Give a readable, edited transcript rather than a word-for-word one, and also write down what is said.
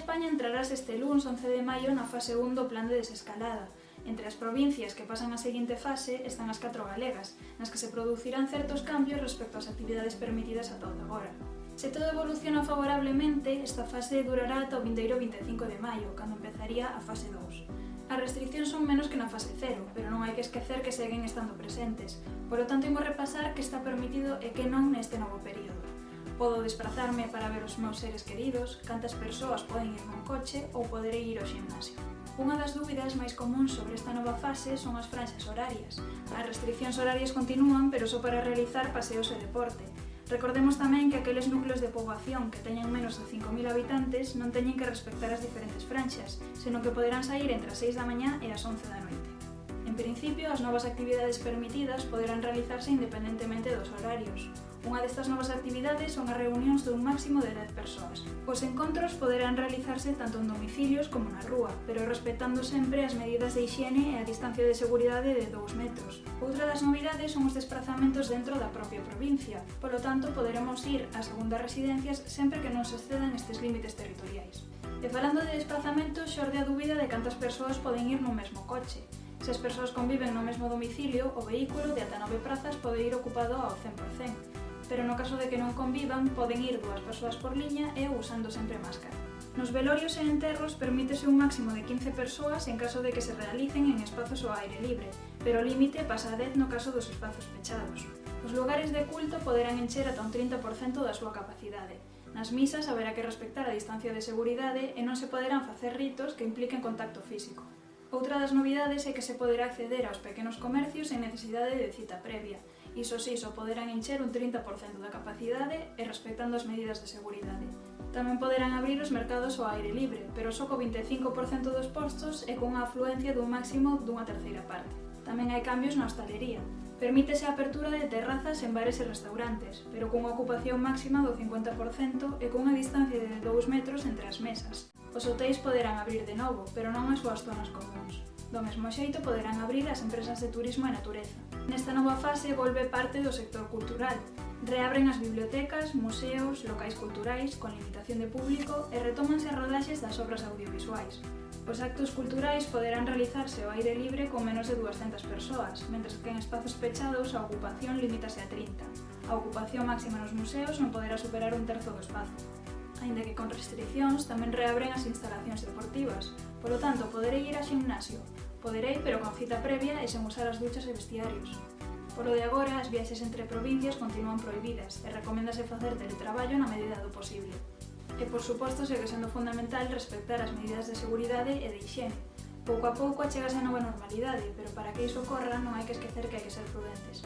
España entrarás este luns 11 de maio na fase 1 do plan de desescalada. Entre as provincias que pasan a seguinte fase están as 4 galegas, nas que se producirán certos cambios respecto ás actividades permitidas ata o de agora. Se todo evoluciona favorablemente, esta fase durará ata o vindeiro 25 de maio, cando empezaría a fase 2. As restriccións son menos que na fase 0, pero non hai que esquecer que seguen estando presentes. Polo tanto, imos repasar que está permitido e que non neste novo período. Podo desprazarme para ver os meus seres queridos, cantas persoas poden ir nun coche ou poderei ir ao ximnasio. Unha das dúbidas máis comuns sobre esta nova fase son as franxas horarias. As restriccións horarias continúan, pero só para realizar paseos e deporte. Recordemos tamén que aqueles núcleos de poboación que teñan menos de 5.000 habitantes non teñen que respectar as diferentes franxas, senón que poderán sair entre as 6 da mañá e as 11 da noite. En principio, as novas actividades permitidas poderán realizarse independentemente dos horarios. Unha destas novas actividades son as reunións dun máximo de 10 persoas. Os encontros poderán realizarse tanto en domicilios como na rúa, pero respectando sempre as medidas de hixiene e a distancia de seguridade de 2 metros. Outra das novidades son os desplazamentos dentro da propia provincia, polo tanto poderemos ir a segundas residencias sempre que non se excedan estes límites territoriais. E falando de desplazamentos, xorde a dúbida de cantas persoas poden ir no mesmo coche. Se as persoas conviven no mesmo domicilio, o vehículo de ata 9 prazas pode ir ocupado ao 100%, pero no caso de que non convivan, poden ir 2 persoas por liña e usando sempre máscara. Nos velorios e enterros permítese un máximo de 15 persoas en caso de que se realicen en espazos ao aire libre, pero o límite pasa a 10 no caso dos espazos pechados. Os lugares de culto poderán encher ata un 30% da súa capacidade. Nas misas haberá que respectar a distancia de seguridade e non se poderán facer ritos que impliquen contacto físico. Outra das novidades é que se poderá acceder aos pequenos comercios sen necesidade de cita previa. Iso sí, só poderán encher un 30% da capacidade e respectando as medidas de seguridade. Tamén poderán abrir os mercados ao aire libre, pero só co 25% dos postos e cunha afluencia dun máximo dunha terceira parte. Tamén hai cambios na hostalería. Permítese a apertura de terrazas en bares e restaurantes, pero cunha ocupación máxima do 50% e cunha distancia de 2 metros entre as mesas. Os hotéis poderán abrir de novo, pero non as súas zonas comuns. Do mesmo xeito poderán abrir as empresas de turismo e natureza. Nesta nova fase volve parte do sector cultural. Reabren as bibliotecas, museos, locais culturais con limitación de público e retómanse as rodaxes das obras audiovisuais. Os actos culturais poderán realizarse ao aire libre con menos de 200 persoas, mentres que en espazos pechados a ocupación limítase a 30. A ocupación máxima nos museos non poderá superar un terzo do espazo. Aínda que con restriccións, tamén reabren as instalacións deportivas. Polo tanto, poderei ir ao ximnasio. Poderei, pero con cita previa e sen usar as duchas e vestiarios. Polo de agora, as viaxes entre provincias continúan prohibidas e recoméndase facer teletraballo na medida do posible. E, por suposto, segue sendo fundamental respectar as medidas de seguridade e de hixiene. Pouco a pouco achegase a nova normalidade, pero para que iso ocorra non hai que esquecer que hai que ser prudentes.